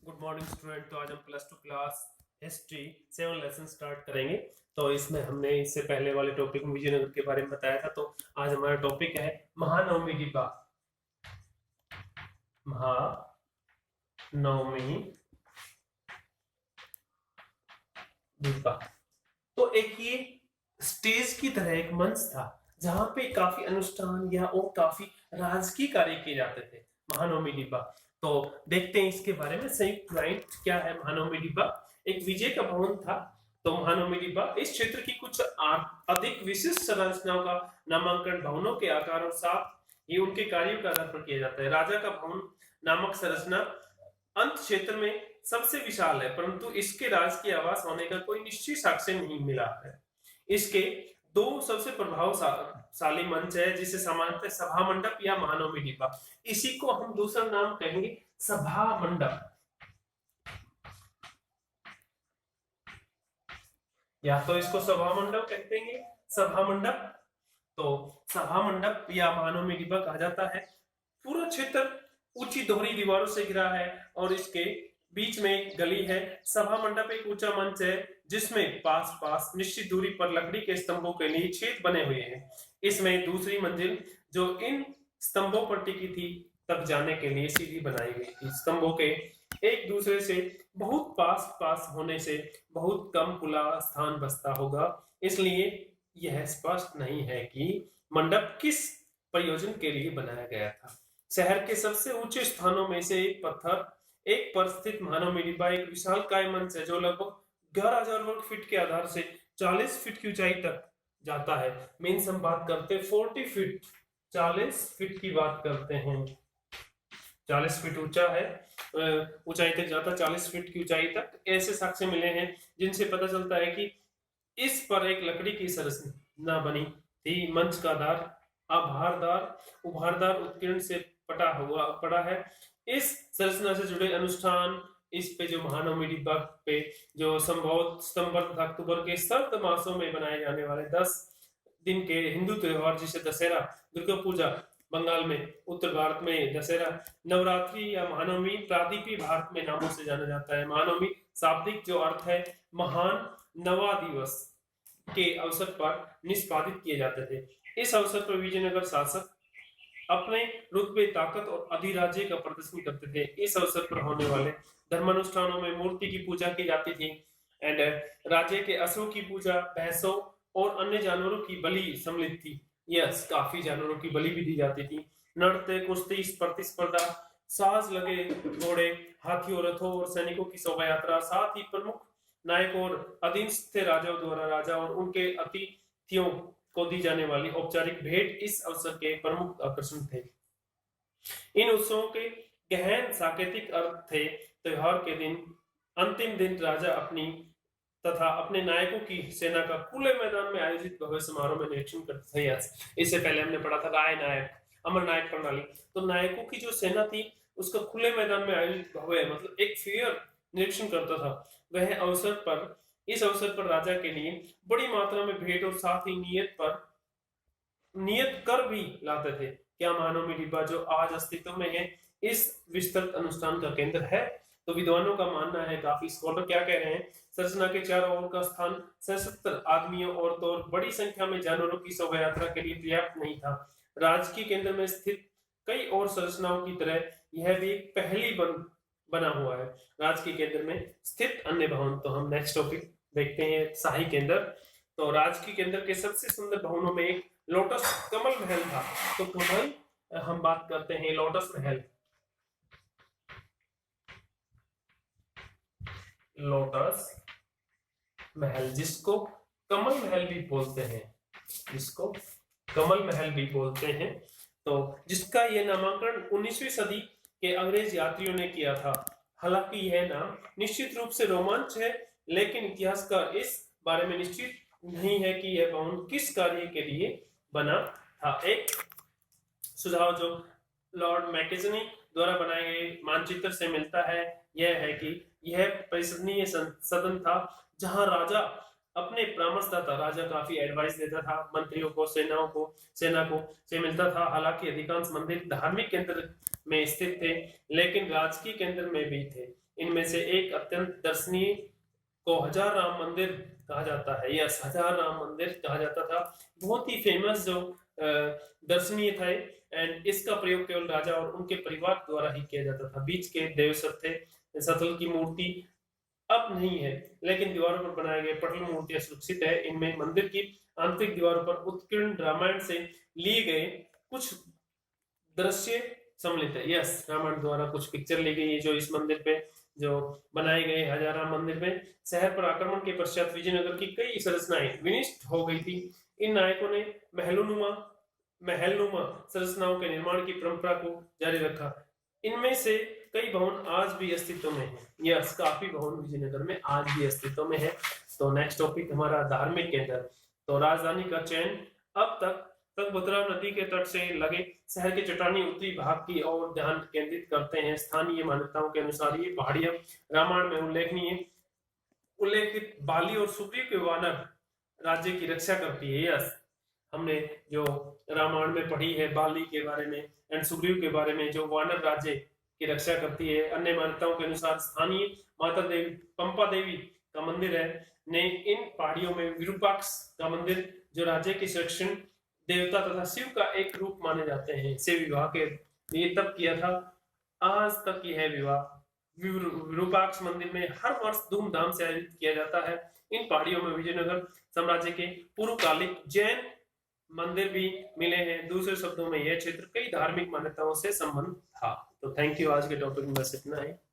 Good morning student. तो आज हम plus two class history 7 lesson start करेंगे। तो इसमें हमने इससे पहले वाले टॉपिक में विजयनगर के बारे में बताया था। तो आज हमारा टॉपिक है महानवमी डिब्बा। महानवमी डिब्बा तो एक ये स्टेज की तरह एक मंच था जहां पे काफी अनुष्ठान या और काफी राजकीय कार्य किए जाते थे। महानवमी डिब्बा तो देखते हैं इसके बारे में। संयुक्त पॉइंट क्या है? महानवमी डिब्बा एक विजय का भवन था। तो महानवमी डिब्बा इस क्षेत्र की कुछ अधिक विशिष्ट संरचनाओं का नामांकन भवनों के आकार और साथ ही उनके कार्यों के आधार पर किया जाता है। राजा का भवन नामक संरचना अंत क्षेत्र में सबसे विशाल है, परंतु इसके राजकीय आवास होने का कोई निश्चित साक्ष्य नहीं मिला है। इसके दो सबसे प्रभावशाली मंच है जिसे सामान्यतः सभा मंडप या महानवमी डिब्बा, इसी को हम दूसरा नाम कहेंगे सभा मंडप, या तो इसको सभा मंडप कहते हैं, सभा मंडप। तो सभा मंडप या महानवमी डिब्बा कहा जाता है। पूरा क्षेत्र ऊंची दोहरी दीवारों से घिरा है और इसके बीच में एक गली है। सभा मंडप एक ऊंचा मंच है जिसमें पास पास निश्चित दूरी पर लकड़ी के स्तंभों के लिए छेद बने हुए हैं। इसमें दूसरी मंजिल जो इन स्तंभों पर टिकी थी तक जाने के लिए सीढ़ी बनाई गई थी। स्तंभों के एक दूसरे से बहुत पास पास होने से बहुत कम खुला स्थान बचता होगा, इसलिए यह स्पष्ट नहीं है कि मंडप किस प्रयोजन के लिए बनाया गया था। शहर के सबसे ऊंचे स्थानों में से एक पर स्थित महानवमी डिब्बा एक विशालकाय मंच है जो लगभग 11,000 वर्ग फीट के आधार से 40 फीट की ऊंचाई तक जाता है। मीन्स हम बात करते हैं 40 फीट, 40 फीट की बात करते हैं। 40 फीट ऊंचा है, ऊंचाई तक जाता, 40 फीट की ऊंचाई तक। ऐसे साक्ष्य मिले हैं जिनसे पता चलता है कि इस पर एक लकड़ी की संरचना बनी थी। मंच का आधार उभारदार उत्कीर्ण से पड़ा है। इस संरचना से जुड़े अनुष्ठान, इस पे जो महानवमी डिब्बा पे जो संभवतः सितंबर तथा अक्टूबर के सर्द मासों में बनाए जाने वाले 10 दिन के हिंदू त्योहार जैसे दशहरा, दुर्गा पूजा बंगाल में, उत्तर भारत में दशहरा, नवरात्रि या महानवमी प्रादीपी भारत में नामों से जाना जाता है। महानवमी शाब्दिक जो अर्थ है महान नवा दिवस के अवसर पर निष्पादित किए जाते थे। इस अवसर पर विजयनगर शासक अपने रुतबे, ताकत और अधिराज्य का प्रदर्शन करते थे। इस अवसर पर होने वाले धर्मानुष्ठानों में मूर्ति की पूजा की जाती थी एंड राज्य के अश्वों की पूजा, भैंसों और अन्य जानवरों की बलि सम्मिलित थी। यस, काफी जानवरों की बलि भी दी जाती थी। नृत्य, कुश्ती, प्रतिस्पर्धा, साज लगे घोड़े, हाथियों, रथों और सैनिकों की शोभा यात्रा, साथ ही प्रमुख नायकों और अधीनस्थ राजाओं द्वारा राजा और उनके अतिथियों को दी जाने वाली औपचारिक भेंट इस अवसर के प्रमुख आकर्षण थे। इन उत्सवों के गहन सांकेतिक अर्थ थे। त्योहार के दिन अंतिम दिन राजा अपनी तथा अपने नायकों की सेना का खुले मैदान में आयोजित भव्य समारोह में निरीक्षण करते थे। इससे पहले हमने पढ़ा था राय नायक, अमर नायक प्रणाली। तो नायकों की जो सेना थी उसका खुले मैदान में आयोजित भव्य मतलब एक फेयर निरीक्षण करता था। वह इस अवसर पर राजा के लिए बड़ी मात्रा में भेंट और साथ ही नियत कर भी लाते थे। क्या महानवमी डिब्बा जो आज अस्तित्व में है इस विस्तृत अनुष्ठान का केंद्र है? तो विद्वानों का मानना है, काफी स्कॉलर क्या कह रहे हैं, संरचना के चारों ओर का स्थान सशस्त्र आदमियों और तो बड़ी संख्या में जानवरों की शोभा यात्रा के लिए पर्याप्त नहीं था। राजकीय केंद्र में स्थित कई और संरचनाओं की तरह यह भी एक पहली बना हुआ है। राजकीय केंद्र में स्थित अन्य भवन, तो हम नेक्स्ट टॉपिक देखते हैं शाही केंद्र। तो राजकीय केंद्र के सबसे सुंदर भवनों में एक लोटस कमल महल था। तो कमल हम बात करते हैं लोटस महल, लोटस महल जिसको कमल महल भी बोलते हैं, जिसको कमल महल भी बोलते हैं। तो जिसका यह नामकरण 19वीं सदी के अंग्रेज यात्रियों ने किया था। हालांकि यह नाम निश्चित रूप से रोमांच है, लेकिन इतिहासकार इस बारे में निश्चित नहीं है कि यह भवन किस कार्य के लिए बना था। एक सुझाव जो लॉर्ड मैकेजनी द्वारा बनाए गए मानचित्र से मिलता है यह है कि यह परिषदीय सदन था जहां राजा अपने परामर्शदाता, राजा काफी एडवाइस देता था मंत्रियों को, सेना को से मिलता था। हालांकि अधिकांश मंदिर धार्मिक केंद्र में स्थित थे, लेकिन राजकीय केंद्र में भी थे। इनमें से एक अत्यंत दर्शनीय को हजार राम मंदिर कहा जाता है। यस, हजार राम मंदिर कहा जाता था। बहुत ही फेमस जो दर्शनीय था, एंड इसका प्रयोग केवल राजा और उनके परिवार द्वारा ही किया जाता था। बीच के देव सतल की मूर्ति अब नहीं है, लेकिन दीवारों पर बनाए गए पटल मूर्तियां सुरक्षित है। इनमें मंदिर की आंतरिक दीवारों पर उत्कीर्ण रामायण से लिए गए कुछ दृश्य सम्मिलित है। यस, रामायण द्वारा कुछ पिक्चर ली गई है जो इस मंदिर पे जो बनाए गए हजारा मंदिर में। शहर पर आक्रमण के पश्चात विजयनगर की कई संरचनाएं विनिष्ट हो गई थी। इन नायकों ने महलनुमा संरचनाओं के निर्माण की परंपरा को जारी रखा। इनमें से कई भवन आज भी अस्तित्व में है। यस, काफी भवन विजयनगर में आज भी अस्तित्व में है। तो नेक्स्ट टॉपिक हमारा धार्मिक केंद्र। तो राजधानी का चयन अब तक तुंगभद्रा नदी के तट से लगे शहर के चट्टानी उत्तरी भाग की ओर ध्यान केंद्रित करते हैं। स्थानीय मान्यताओं के अनुसार ये पहाड़ियां रामायण में उल्लेखित बाली और सुग्रीव के वानर राज्य की रक्षा करती है। यस, हमने जो रामायण में पढ़ी है बाली के बारे में एंड सुग्रीव के बारे में, जो वानर राज्य की रक्षा करती है। अन्य मान्यताओं के अनुसार स्थानीय माता देवी पंपा देवी का मंदिर है ने इन पहाड़ियों में विरूपाक्ष का मंदिर जो राज्य की संरक्षण देवता तथा शिव का एक रूप माने जाते हैं, से विवाह के लिए तब किया था। आज तक यह विवाह विरूपाक्ष मंदिर में हर वर्ष धूमधाम से आयोजित किया जाता है। इन पहाड़ियों में विजयनगर साम्राज्य के पूर्वकालिक जैन मंदिर भी मिले हैं। दूसरे शब्दों में यह क्षेत्र कई धार्मिक मान्यताओं से संबंध था। तो थैंक यू, आज के टॉपिक में बस इतना है।